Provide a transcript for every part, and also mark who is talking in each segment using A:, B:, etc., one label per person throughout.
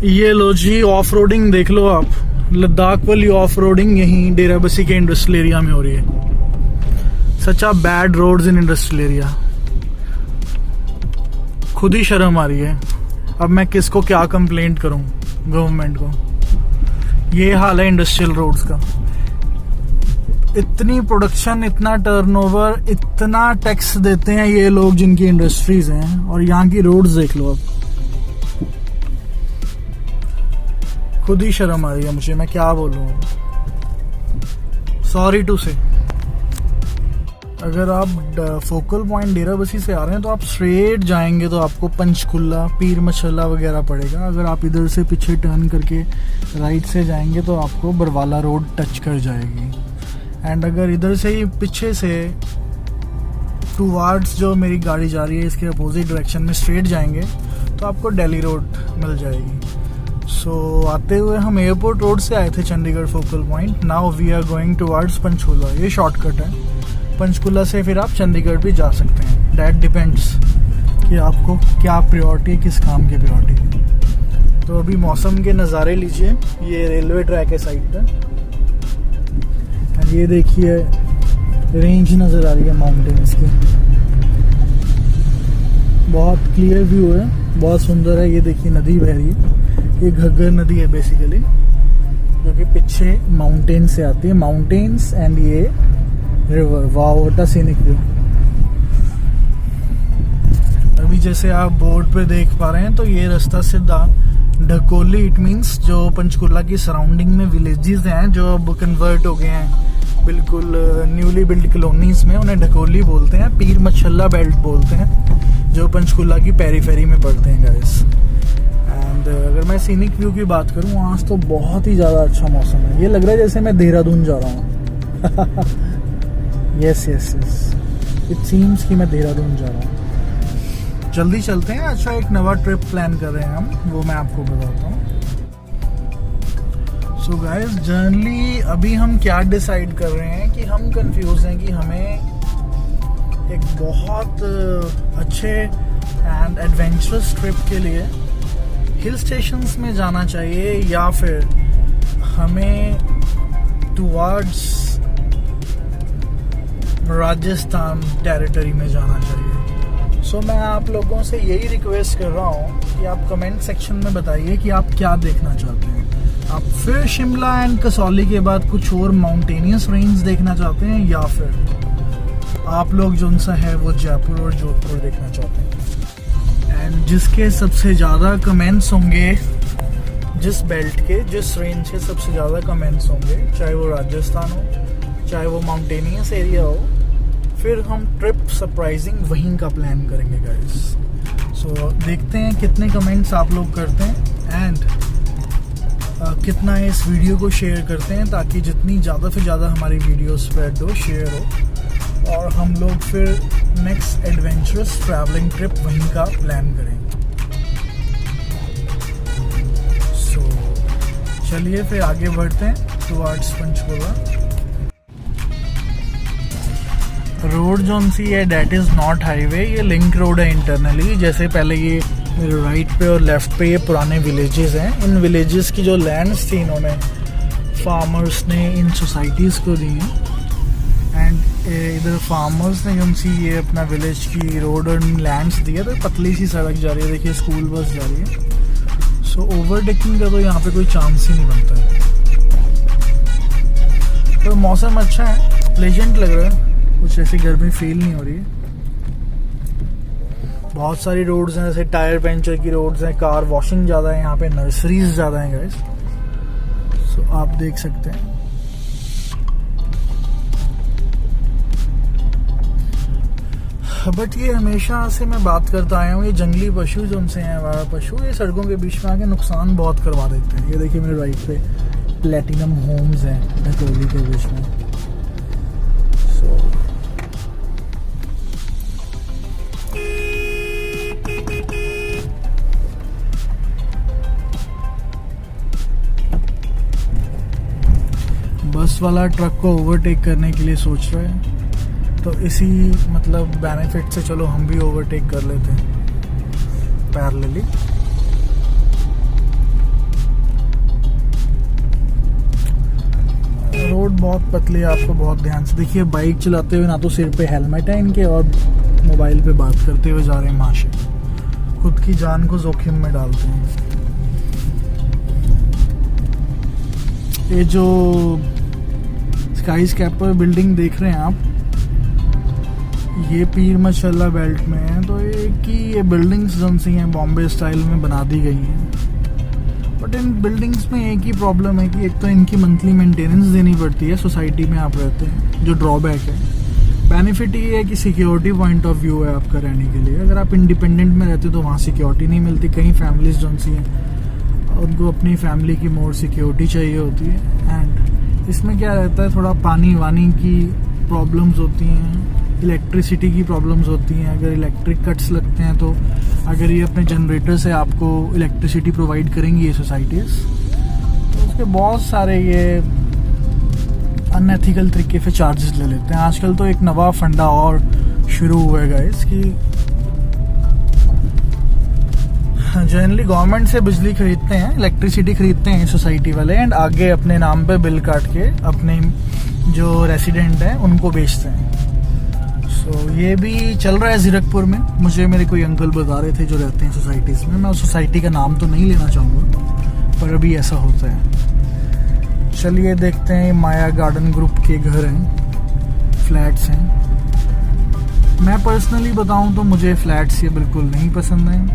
A: ये लो जी, off roading देख लो आप। लद्दाख वाली ऑफ रोडिंग यहीं डेरा बसी के इंडस्ट्रियल एरिया में हो रही है। Such a bad roads in industrial area. खुद ही शर्म आ रही है। अब मैं किसको क्या कंप्लेंट करूं, गवर्नमेंट को। ये हाल है इंडस्ट्रियल रोड्स का। इतनी प्रोडक्शन, इतना टर्नओवर, इतना टैक्स देते हैं ये लोग जिनकी इंडस्ट्रीज हैं, और यहाँ की रोड्स देख लो अब। खुद ही शर्म आ रही है मुझे, मैं क्या बोलूं। सॉरी टू से। अगर आप फोकल पॉइंट डेरा बसी से आ रहे हैं तो आप स्ट्रेट जाएंगे तो आपको पंचकुला, पीर मछला वगैरह पड़ेगा। अगर आप इधर से पीछे टर्न करके राइट से जाएंगे तो आपको बरवाला रोड टच कर जाएगी। एंड अगर इधर से ही पीछे से टूवार्ड्स जो मेरी गाड़ी जा रही है इसके अपोजिट डायरेक्शन में स्ट्रेट जाएंगे तो आपको दिल्ली रोड मिल जाएगी। सो आते हुए हम एयरपोर्ट रोड से आए थे Chandigarh focal point. Now we are going towards Panchkula. ये शॉर्टकट है। पंचकुला से फिर आप चंडीगढ़ भी जा सकते हैं। दैट डिपेंड्स कि आपको क्या प्रायोरिटी है, किस काम की प्रायोरिटी। तो अभी मौसम के नज़ारे लीजिए। ये रेलवे ट्रैक है साइड पे। ये देखिए रेंज नज़र आ रही है माउंटेन्स की। बहुत क्लियर व्यू है, बहुत सुंदर है। ये देखिए नदी बह रही है। ये घग्गर नदी है बेसिकली, जो कि पीछे माउंटेन से आती है। माउंटेन्स एंड ये river. Wow, what a scenic view. अभी जैसे आप बोर्ड पे देख पा रहे हैं तो ये रास्ता सीधा ढकोली, इट मीन्स जो पंचकुला की सराउंडिंग में विलेजेस हैं जो अब कन्वर्ट हो गए हैं बिल्कुल न्यूली बिल्ड कॉलोनीज में, उन्हें ढकोली बोलते हैं। पीर मछला बेल्ट बोलते हैं, जो पंचकुला की पेरीफेरी में पड़ते हैं गाइस। एंड अगर मैं सीनिक व्यू की बात करूं, आज तो बहुत ही ज़्यादा अच्छा मौसम है। ये लग रहा है जैसे मैं देहरादून जा रहा हूँ। Yes yes yes, it seems कि मैं देहरादून जा रहा हूँ। जल्दी चलते हैं। अच्छा, एक नवा ट्रिप प्लान कर रहे हैं हम, वो मैं आपको बताता हूँ। सो गाइस, जनरली अभी हम क्या डिसाइड कर रहे हैं कि हम कंफ्यूज हैं कि हमें एक बहुत अच्छे एंड एडवेंचरस ट्रिप के लिए हिल स्टेशंस में जाना चाहिए या फिर हमें टुवर्ड्स राजस्थान टेरिटरी में जाना चाहिए। सो मैं आप लोगों से यही रिक्वेस्ट कर रहा हूँ कि आप कमेंट सेक्शन में बताइए कि आप क्या देखना चाहते हैं। आप फिर शिमला एंड कसौली के बाद कुछ और माउंटेनियस रेंज देखना चाहते हैं, या फिर आप लोग जो सा है वो जयपुर और जोधपुर देखना चाहते हैं। एंड जिसके सबसे ज़्यादा कमेंट्स होंगे, जिस बेल्ट के, जिस रेंज के सबसे ज़्यादा कमेंट्स होंगे, चाहे वो राजस्थान हो चाहे वो माउंटेनियस एरिया हो, फिर हम ट्रिप सरप्राइजिंग वहीं का प्लान करेंगे गाइस। सो देखते हैं कितने कमेंट्स आप लोग करते हैं एंड कितना इस वीडियो को शेयर करते हैं, ताकि जितनी ज़्यादा से ज़्यादा हमारी वीडियो स्प्रेड हो, शेयर हो, और हम लोग फिर नेक्स्ट एडवेंचरस ट्रैवलिंग ट्रिप वहीं का प्लान करेंगे। सो चलिए फिर आगे बढ़ते हैं टुवर्ड्स पंचकुला। रोड जोन सी है डेट इज़ नॉट हाईवे, ये लिंक रोड है इंटरनली। जैसे पहले ये मेरे राइट पे और लेफ्ट पे ये पुराने विलेजेस हैं। इन विलेजेस की जो लैंड्स थी इन्होंने फार्मर्स ने इन सोसाइटीज़ को दी हैं। एंड इधर फार्मर्स ने उनसी ये अपना विलेज की रोड और लैंड्स दिया। तो पतली सी सड़क जा रही है, देखिए स्कूल बस जा रही है। सो ओवरटेकिंग का तो यहाँ पे कोई चांस ही नहीं बनता है। तो मौसम अच्छा है, प्लेजेंट लग रहा है, कुछ ऐसी गर्मी फील नहीं हो रही है। बहुत सारी रोड्स हैं, जैसे टायर पंचर की रोड्स हैं, कार वॉशिंग ज़्यादा है यहाँ पे, नर्सरीज ज़्यादा हैं गाइस। सो आप देख सकते हैं। बट ये हमेशा से मैं बात करता आया हूँ, ये जंगली पशु जो उनसे हैं, आवारा पशु, ये सड़कों के बीच में आके नुकसान बहुत करवा देते हैं। ये देखिए मेरे राइट पे प्लेटिनम होम्स हैं ढकोली के बीच में। बस वाला ट्रक को ओवरटेक करने के लिए सोच रहा है, तो इसी मतलब बेनिफिट से चलो हम भी ओवरटेक कर लेते हैं पैरेलली। बहुत पतले, आपको बहुत ध्यान से देखिए। बाइक चलाते हुए ना तो सिर पे हेलमेट है इनके, और मोबाइल पे बात करते हुए जा रहे हैं माशे, खुद की जान को जोखिम में डालते हैं। ये जो स्काई स्कैपर बिल्डिंग देख रहे हैं आप, ये पीर मशल्ला बेल्ट में है। तो ये बिल्डिंग्स जो सी हैं बॉम्बे स्टाइल में बना दी गई हैं, बट इन बिल्डिंग्स में एक ही प्रॉब्लम है कि एक तो इनकी मंथली मेंटेनेंस देनी पड़ती है सोसाइटी में आप रहते हैं, जो ड्रॉबैक है। बेनिफिट ये है कि सिक्योरिटी पॉइंट ऑफ व्यू है आपका रहने के लिए। अगर आप इंडिपेंडेंट में रहते हो तो वहाँ सिक्योरिटी नहीं मिलती। कई फैमिलीज जो सी हैं उनको अपनी फैमिली की मोर सिक्योरिटी चाहिए होती है। एंड इसमें क्या रहता है, थोड़ा पानी वानी की प्रॉब्लम्स होती हैं, इलेक्ट्रिसिटी की प्रॉब्लम्स होती हैं। अगर इलेक्ट्रिक कट्स लगते हैं तो अगर ये अपने जनरेटर से आपको इलेक्ट्रिसिटी प्रोवाइड करेंगी ये सोसाइटीज़, तो उसके बहुत सारे ये अनएथिकल तरीके से चार्जेस ले लेते हैं। आजकल तो एक नवा फंडा और शुरू हुआ है गाइस कि जनरली गवर्नमेंट से बिजली खरीदते हैं, इलेक्ट्रिसिटी खरीदते हैं सोसाइटी वाले, एंड आगे अपने नाम पे बिल काट के अपने जो रेसिडेंट हैं उनको बेचते हैं। तो ये भी चल रहा है जीरकपुर में। मुझे मेरे कोई अंकल बता रहे थे जो रहते हैं सोसाइटीज़ में। मैं उस सोसाइटी का नाम तो नहीं लेना चाहूँगा, पर अभी ऐसा होता है। चलिए देखते हैं। माया गार्डन ग्रुप के घर हैं, फ्लैट्स हैं। मैं पर्सनली बताऊं तो मुझे फ्लैट्स ये बिल्कुल नहीं पसंद हैं,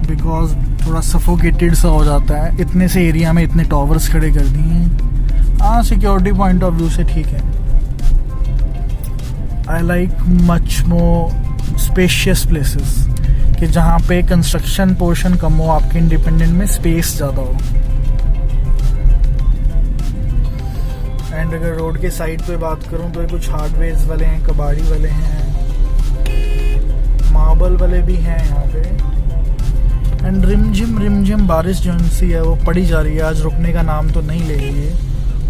A: बिकॉज थोड़ा सफोकेटेड सा हो जाता है। इतने से एरिया में इतने टावर्स खड़े कर दिए हैं। हाँ, सिक्योरिटी पॉइंट ऑफ व्यू से ठीक है। I like much more spacious places, कि जहाँ पे कंस्ट्रक्शन पोर्शन कम हो, आपके इंडिपेंडेंट में स्पेस ज़्यादा हो। एंड अगर रोड के साइड पे बात करूँ तो कुछ हार्डवेयर वाले हैं, कबाड़ी वाले हैं, मार्बल वाले भी हैं यहाँ पे। एंड रिमझिम बारिश जो सी है वो पड़ी जा रही है। आज रुकने का नाम तो नहीं ले रही है।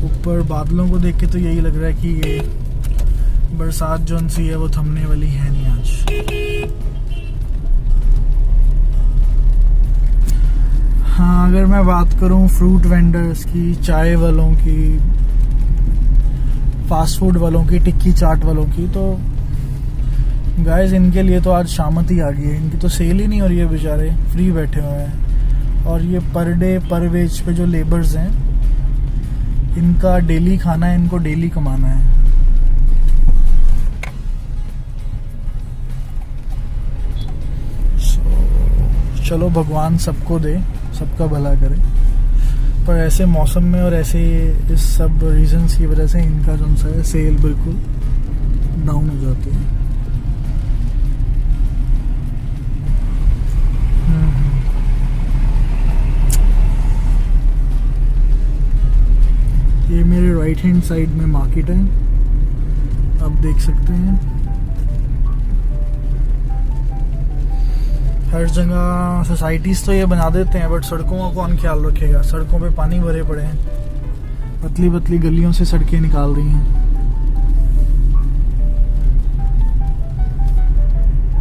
A: ऊपर बादलों को देख के तो यही लग रहा है कि ये बरसात जो सी है वो थमने वाली है नहीं आज। हाँ, अगर मैं बात करूँ फ्रूट वेंडर्स की, चाय वालों की, फास्ट फूड वालों की, टिक्की चाट वालों की, तो गाइस इनके लिए तो आज शामत ही आ गई है। इनकी तो सेल ही नहीं हो रही है, बेचारे फ्री बैठे हुए हैं। और ये पर डे पर वेज पे जो लेबर्स हैं, इनका डेली खाना है, इनको डेली कमाना है। चलो भगवान सबको दे, सबका भला करे। पर ऐसे मौसम में और ऐसे इस सब रीजंस की वजह से इनका जो सा है सेल बिल्कुल डाउन हो जाती है। ये मेरे राइट हैंड साइड में मार्केट है, आप देख सकते हैं। हर जगह सोसाइटीज़ तो ये बना देते हैं, बट सड़कों का कौन ख्याल रखेगा। सड़कों पे पानी भरे पड़े हैं, पतली पतली गलियों से सड़कें निकाल रही हैं।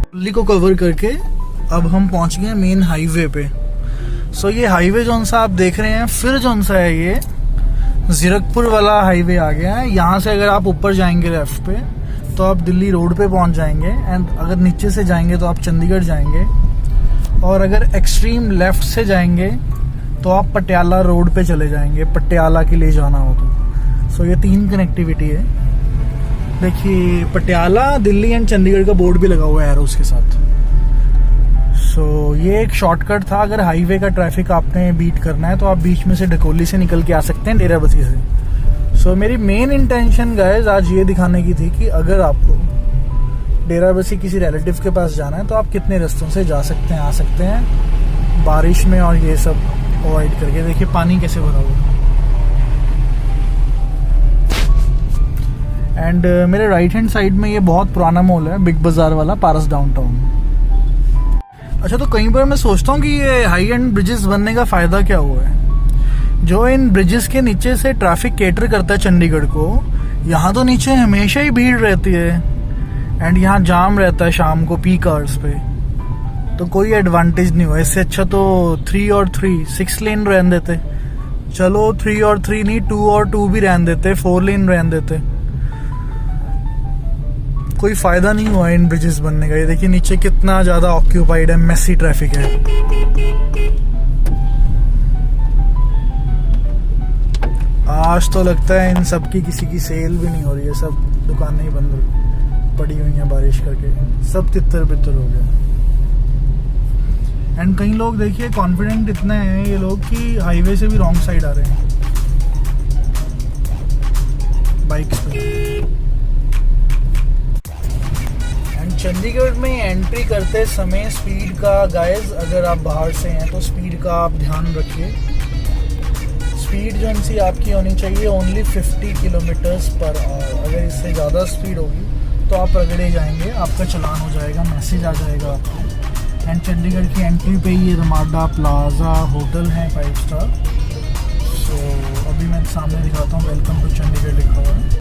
A: दिल्ली को कवर करके अब हम पहुंच गए मेन हाईवे पे। सो ये हाईवे जौन सा आप देख रहे हैं, फिर जौन सा है ये जीरकपुर वाला हाईवे आ गया है। यहाँ से अगर आप ऊपर जाएंगे लेफ्ट पे तो आप दिल्ली रोड पे पहुंच जाएंगे, एंड अगर नीचे से जाएंगे तो आप चंडीगढ़ जाएंगे, और अगर एक्सट्रीम लेफ्ट से जाएंगे तो आप पटियाला रोड पे चले जाएंगे, पटियाला के लिए जाना हो तो। सो ये 3 कनेक्टिविटी है। देखिए पटियाला, दिल्ली एंड चंडीगढ़ का बोर्ड भी लगा हुआ है एरोस के साथ। सो ये एक शॉर्टकट था। अगर हाईवे का ट्रैफिक आपने बीट करना है तो आप बीच में से ढकोली से निकल के आ सकते हैं, डेराबस्सी से। सो मेरी मेन इंटेंशन गाइस आज ये दिखाने की थी कि अगर आपको डेराबस्सी किसी रिलेटिव के पास जाना है तो आप कितने रास्तों से जा सकते हैं, आ सकते हैं बारिश में, और ये सब अवॉइड करके। देखिए पानी कैसे भरा हुआ है। एंड मेरे राइट हैंड साइड में ये बहुत पुराना मॉल है, बिग बाजार वाला, पारस डाउनटाउन। अच्छा, तो कई बार मैं सोचता हूँ कि ये हाई एंड ब्रिजेस बनने का फायदा क्या हुआ है। जो इन ब्रिजेस के नीचे से ट्रैफिक कैटर करता है चंडीगढ़ को, यहाँ तो नीचे हमेशा ही भीड़ रहती है, एंड यहाँ जाम रहता है शाम को पीक आवर्स पे, तो कोई एडवांटेज नहीं हुआ। इससे अच्छा तो 3 और 3 6 लेन रहने देते, चलो 3 और 3 नहीं, 2 और 2 भी रहने देते, 4 लेन रहने देते। कोई फायदा नहीं हुआ इन ब्रिजेस बनने का। ये देखिए नीचे कितना ज्यादा ऑक्यूपाइड है, मेसी ट्रैफिक है। आज तो लगता है इन सब की किसी की सेल भी नहीं हो रही है, सब दुकानें ही बंद पड़ी हुई हैं बारिश करके, सब तितर बितर हो गया। एंड कई लोग देखिए कॉन्फिडेंट इतने हैं ये लोग कि हाईवे से भी रॉन्ग साइड आ रहे हैं बाइक्स पे। एंड चंडीगढ़ में एंट्री करते समय स्पीड का, गाइस अगर आप बाहर से हैं तो स्पीड का आप ध्यान रखिए। स्पीड जो सी आपकी होनी चाहिए ओनली 50 किलोमीटर्स पर आवर। अगर इससे ज़्यादा स्पीड होगी तो आप रगड़े जाएंगे, आपका चालान हो जाएगा, मैसेज आ जाएगा आपको। एंड चंडीगढ़ की एंट्री पे ये रमाडा प्लाजा होटल है 5 स्टार। सो अभी मैं सामने दिखाता हूँ, वेलकम टू चंडीगढ़ लिखा हुआ है।